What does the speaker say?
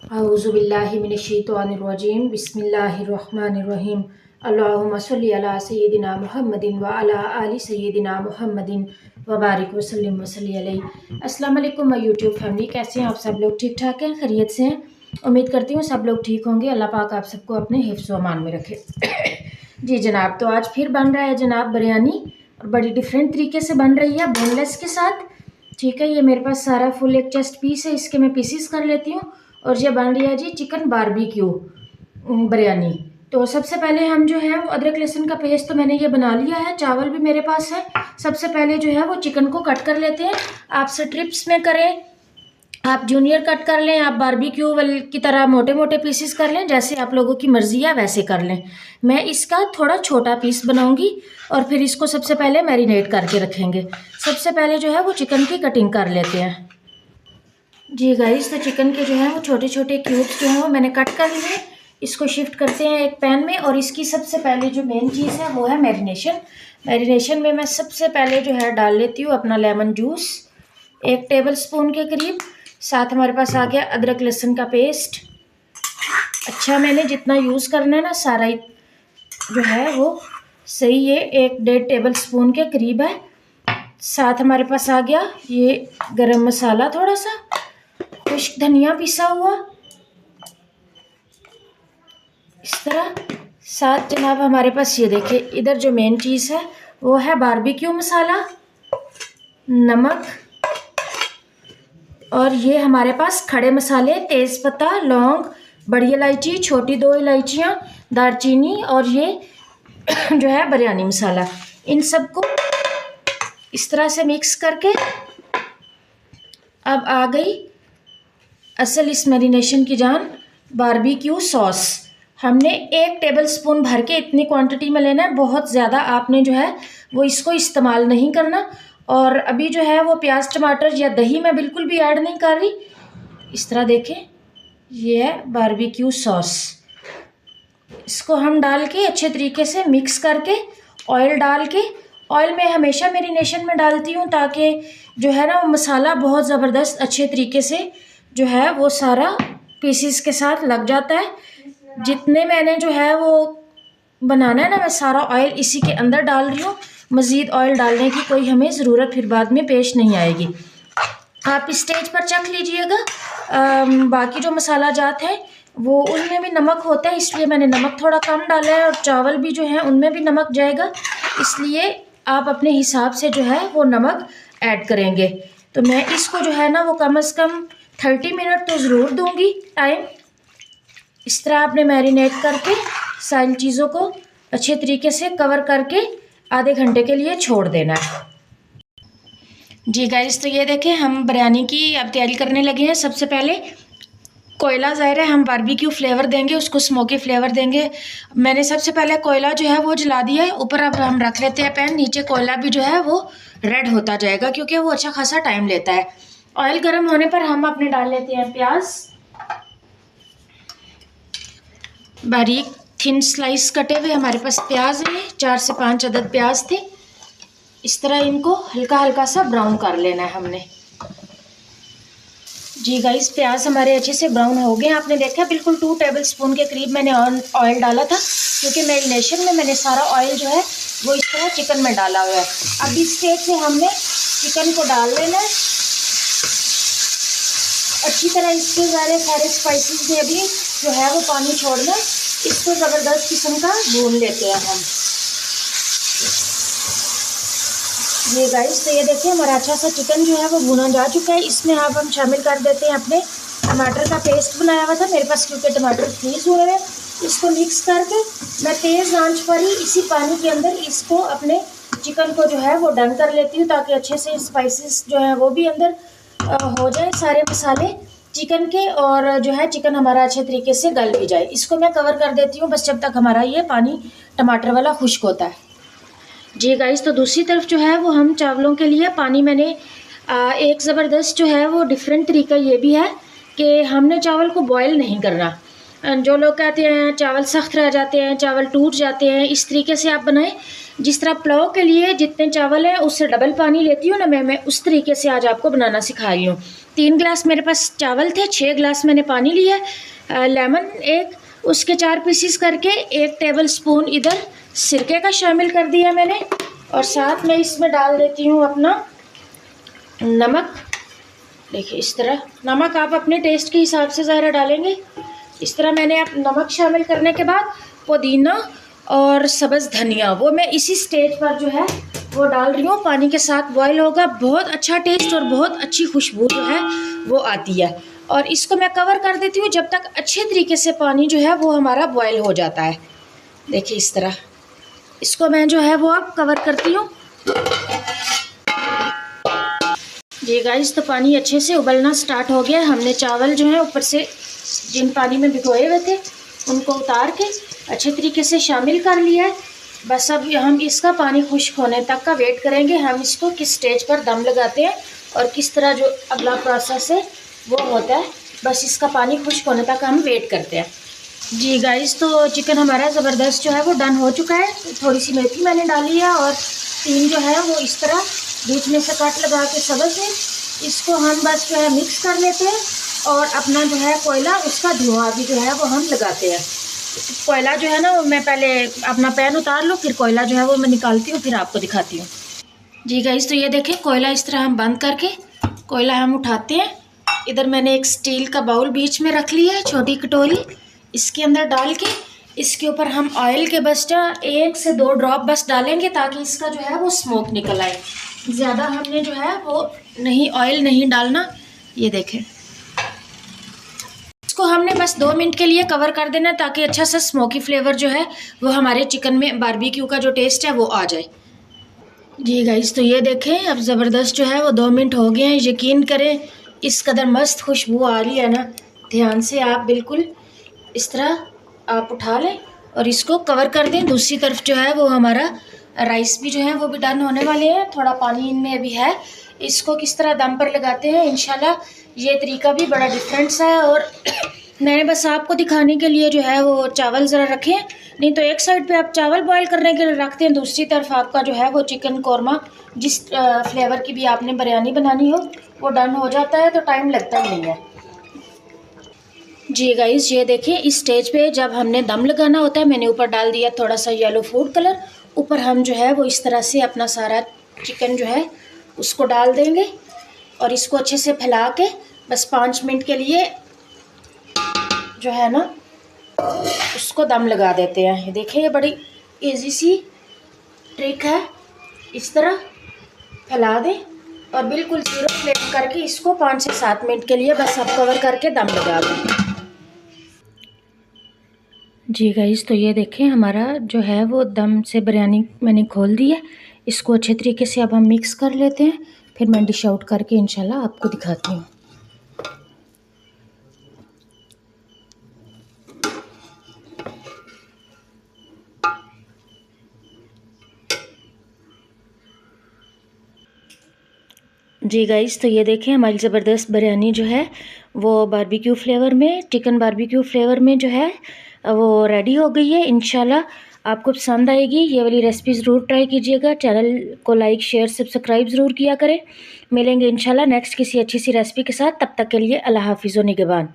औज़ुबिल्लाहि मिनश्शैतानिर्रजीम बिस्मिल्लाहिर्रहमानिर्रहीम अल्लाहुम्मा सल्लि अला सय्यिदिना मुहम्मदिन व अला आलि सय्यिदिना मुहम्मदिन व बारिक वसल्लिम वसल्लि अलैहि। अस्सलाम वालेकुम माय यूट्यूब फैमिली, कैसे हैं आप सब लोग? ठीक ठाक हैं, खैरियत से हैं? उम्मीद करती हूँ सब लोग ठीक होंगे। अल्लाह पाक आप सबको अपने हिफ्ज़ व अमान में रखे। जी जनाब, तो आज फिर बन रहा है जनाब बिरयानी, और बड़ी डिफरेंट तरीके से बन रही है बोनलेस के साथ। ठीक है, ये मेरे पास सारा फुल एक चेस्ट पीस है, इसके मैं पीसीस कर लेती हूँ। और ये बन रही है जी चिकन बारबेक्यू बिरयानी। तो सबसे पहले हम जो है वो अदरक लहसुन का पेस्ट तो मैंने ये बना लिया है, चावल भी मेरे पास है। सबसे पहले जो है वो चिकन को कट कर लेते हैं। आप स्ट्रिप्स में करें, आप जूनियर कट कर लें, आप बारबेक्यू की तरह मोटे मोटे पीसेस कर लें, जैसे आप लोगों की मर्जी है वैसे कर लें। मैं इसका थोड़ा छोटा पीस बनाऊंगी और फिर इसको सबसे पहले मैरिनेट करके रखेंगे। सबसे पहले जो है वो चिकन की कटिंग कर लेते हैं। जी गाइस, तो चिकन के जो है वो छोटे छोटे क्यूब्स जो हैं वो मैंने कट कर लिए। इसको शिफ्ट करते हैं एक पैन में, और इसकी सबसे पहले जो मेन चीज़ है वो है मैरिनेशन। मैरिनेशन में मैं सबसे पहले जो है डाल लेती हूँ अपना लेमन जूस, 1 टेबल स्पून के करीब। साथ हमारे पास आ गया अदरक लहसुन का पेस्ट। अच्छा, मैंने जितना यूज़ करना है ना सारा जो है वो सही है, 1-1.5 टेबल स्पून के करीब है। साथ हमारे पास आ गया ये गरम मसाला, थोड़ा सा खुश्क धनिया पिसा हुआ, इस तरह। साथ जनाब हमारे पास ये देखिए, इधर जो मेन चीज़ है वो है बारबेक्यू मसाला, नमक, और ये हमारे पास खड़े मसाले, तेज़पत्ता, लौंग, बड़ी इलायची, छोटी 2 इलायचियाँ, दालचीनी, और ये जो है बिरयानी मसाला। इन सबको इस तरह से मिक्स करके अब आ गई असल इस मैरिनेशन की जान, बारबेक्यू सॉस। हमने 1 टेबल स्पून भर के इतनी क्वांटिटी में लेना है, बहुत ज़्यादा आपने जो है वो इसको इस्तेमाल नहीं करना। और अभी जो है वो प्याज टमाटर या दही मैं बिल्कुल भी ऐड नहीं कर रही। इस तरह देखें, ये है बारबेक्यू सॉस। इसको हम डाल के अच्छे तरीके से मिक्स करके, ऑयल डाल के, ऑयल में हमेशा मैरिनेशन में डालती हूँ ताकि जो है ना वो मसाला बहुत ज़बरदस्त अच्छे तरीके से जो है वो सारा पीसीस के साथ लग जाता है। जितने मैंने जो है वो बनाना है ना, मैं सारा ऑयल इसी के अंदर डाल रही हूँ। मज़ीद ऑयल डालने की कोई हमें ज़रूरत फिर बाद में पेश नहीं आएगी। आप इस स्टेज पर चख लीजिएगा। बाकी जो मसाला जात है वो उनमें भी नमक होता है, इसलिए मैंने नमक थोड़ा कम डाला है, और चावल भी जो है उनमें भी नमक जाएगा, इसलिए आप अपने हिसाब से जो है वो नमक ऐड करेंगे। तो मैं इसको जो है ना वो कम से कम 30 मिनट तो ज़रूर दूंगी टाइम। इस तरह आपने मैरिनेट करके सारी चीज़ों को अच्छे तरीके से कवर करके आधे घंटे के लिए छोड़ देना है। जी गाइस, तो ये देखें हम बिरयानी की अब तैयारी करने लगे हैं। सबसे पहले कोयला, ज़ाहिर है हम बारबेक्यू फ्लेवर देंगे, उसको स्मोकी फ्लेवर देंगे। मैंने सबसे पहले कोयला जो है वो जला दिया है। ऊपर अब हम रख लेते हैं पैन, नीचे कोयला भी जो है वो रेड होता जाएगा क्योंकि वो अच्छा खासा टाइम लेता है। ऑयल गर्म होने पर हम अपने डाल लेते हैं प्याज, बारीक थिन स्लाइस कटे हुए हमारे पास प्याज है, 4 से 5 अदद प्याज थे। इस तरह इनको हल्का हल्का सा ब्राउन कर लेना है हमने। जी गाइस, प्याज हमारे अच्छे से ब्राउन हो गए। आपने देखा बिल्कुल 2 टेबल स्पून के करीब मैंने ऑयल डाला था, क्योंकि मैरिनेशन में मैंने सारा ऑयल जो है वो इस तरह चिकन में डाला हुआ है। अब इस स्टेज से हमने चिकन को डाल लेना है अच्छी तरह। इसके सारे स्पाइसेस ने अभी जो है वो पानी छोड़ना, इसको ज़बरदस्त किस्म का भून लेते हैं हम। ये गाइस, तो ये देखिए हमारा अच्छा सा चिकन जो है वो भुना जा चुका है। इसमें अब हम शामिल कर देते हैं अपने टमाटर का पेस्ट बनाया हुआ था मेरे पास, क्योंकि टमाटर फ्रीज हुए हैं। इसको मिक्स करके मैं तेज़ आंच पर ही इसी पानी के अंदर इसको अपने चिकन को जो है वो डन कर लेती हूँ, ताकि अच्छे से स्पाइसेस जो हैं वो भी अंदर हो जाए, सारे मसाले चिकन के, और जो है चिकन हमारा अच्छे तरीके से गल भी जाए। इसको मैं कवर कर देती हूँ बस जब तक हमारा ये पानी टमाटर वाला खुश्क होता है। जी गाइस, तो दूसरी तरफ जो है वो हम चावलों के लिए पानी मैंने एक ज़बरदस्त जो है वो डिफरेंट तरीका ये भी है कि हमने चावल को बॉयल नहीं करना। जो लोग कहते हैं चावल सख्त रह जाते हैं, चावल टूट जाते हैं, इस तरीके से आप बनाएं। जिस तरह पुलाव के लिए जितने चावल हैं उससे डबल पानी लेती हूँ ना मैं उस तरीके से आज आपको बनाना सिखा रही हूँ। 3 गिलास मेरे पास चावल थे, 6 गिलास मैंने पानी लिया। लेमन एक उसके 4 पीसीस करके 1 टेबल स्पून इधर सिरके का शामिल कर दिया मैंने, और साथ में इसमें डाल देती हूँ अपना नमक। देखिए इस तरह नमक आप अपने टेस्ट के हिसाब से ज़रा डालेंगे। इस तरह मैंने अब नमक शामिल करने के बाद पुदीना और सब्ज़ धनिया वो मैं इसी स्टेज पर जो है वो डाल रही हूँ। पानी के साथ बॉईल होगा, बहुत अच्छा टेस्ट और बहुत अच्छी खुशबू जो है वो आती है। और इसको मैं कवर कर देती हूँ जब तक अच्छे तरीके से पानी जो है वो हमारा बॉईल हो जाता है। देखिए इस तरह इसको मैं जो है वो अब कवर करती हूँ। जी गाइस, तो पानी अच्छे से उबलना स्टार्ट हो गया। हमने चावल जो है ऊपर से जिन पानी में भिगोए हुए थे उनको उतार के अच्छे तरीके से शामिल कर लिया है। बस अब हम इसका पानी खुश्क होने तक का वेट करेंगे। हम इसको किस स्टेज पर दम लगाते हैं और किस तरह जो अगला प्रोसेस है वो होता है, बस इसका पानी खुश्क होने तक हम वेट करते हैं। जी गाइस, तो चिकन हमारा ज़बरदस्त जो है वो डन हो चुका है। थोड़ी सी मेथी मैंने डाली है और 3 जो है वो इस तरह बीच में से कट लगा के सब्ज़ है। इसको हम बस जो है मिक्स कर लेते हैं और अपना जो है कोयला उसका धुआं भी जो है वो हम लगाते हैं। कोयला जो है ना वो मैं पहले अपना पैन उतार लूँ, फिर कोयला जो है वो मैं निकालती हूँ, फिर आपको दिखाती हूँ। जी गाइस, तो ये देखें कोयला इस तरह हम बंद करके कोयला हम उठाते हैं। इधर मैंने एक स्टील का बाउल बीच में रख लिया है, छोटी कटोरी। इसके अंदर डाल के इसके ऊपर हम ऑयल के बस 1 से 2 ड्रॉप बस डालेंगे ताकि इसका जो है वो स्मोक निकल आए। ज़्यादा हमने जो है वो नहीं ऑयल नहीं डालना। ये देखें, इसको हमने बस 2 मिनट के लिए कवर कर देना ताकि अच्छा सा स्मोकी फ्लेवर जो है वो हमारे चिकन में बारबेक्यू का जो टेस्ट है वो आ जाए। जी गाइस, तो ये देखें अब ज़बरदस्त जो है वो 2 मिनट हो गए हैं। यकीन करें इस कदर मस्त खुशबू आ रही है ना, ध्यान से आप बिल्कुल इस तरह आप उठा लें और इसको कवर कर दें। दूसरी तरफ जो है वो हमारा राइस भी जो है वो भी डन होने वाले हैं। थोड़ा पानी इनमें अभी है। इसको किस तरह दम पर लगाते हैं इंशाल्लाह ये तरीका भी बड़ा डिफरेंट सा है। और मैंने बस आपको दिखाने के लिए जो है वो चावल ज़रा रखे हैं, नहीं तो एक साइड पे आप चावल बॉईल करने के लिए रखते हैं, दूसरी तरफ आपका जो है वो चिकन कौरमा जिस फ्लेवर की भी आपने बिरयानी बनानी हो वो डन हो जाता है, तो टाइम लगता ही नहीं है। जी गाइस, ये देखिए इस स्टेज पे जब हमने दम लगाना होता है मैंने ऊपर डाल दिया थोड़ा सा येलो फूड कलर। ऊपर हम जो है वो इस तरह से अपना सारा चिकन जो है उसको डाल देंगे और इसको अच्छे से फैला के बस 5 मिनट के लिए जो है ना उसको दम लगा देते हैं। ये देखिए ये बड़ी इजी सी ट्रिक है। इस तरह फैला दें और बिल्कुल 0 फ्लेम करके इसको 5 से 7 मिनट के लिए बस आप कवर करके दम लगा दें। जी गाइस, तो ये देखें हमारा जो है वो दम से बिरयानी मैंने खोल दी है। इसको अच्छे तरीके से अब हम मिक्स कर लेते हैं, फिर मैं डिश आउट करके इंशाल्लाह आपको दिखाती हूँ। जी गाइस, तो ये देखें हमारी ज़बरदस्त बिरयानी जो है वो बारबेक्यू फ्लेवर में, चिकन बारबेक्यू फ्लेवर में जो है वो रेडी हो गई है। इंशाल्लाह आपको पसंद आएगी। ये वाली रेसिपी ज़रूर ट्राई कीजिएगा। चैनल को लाइक शेयर सब्सक्राइब ज़रूर किया करें। मिलेंगे इंशाल्लाह नेक्स्ट किसी अच्छी सी रेसिपी के साथ। तब तक के लिए अल्लाह हाफिज़ व निगहबान।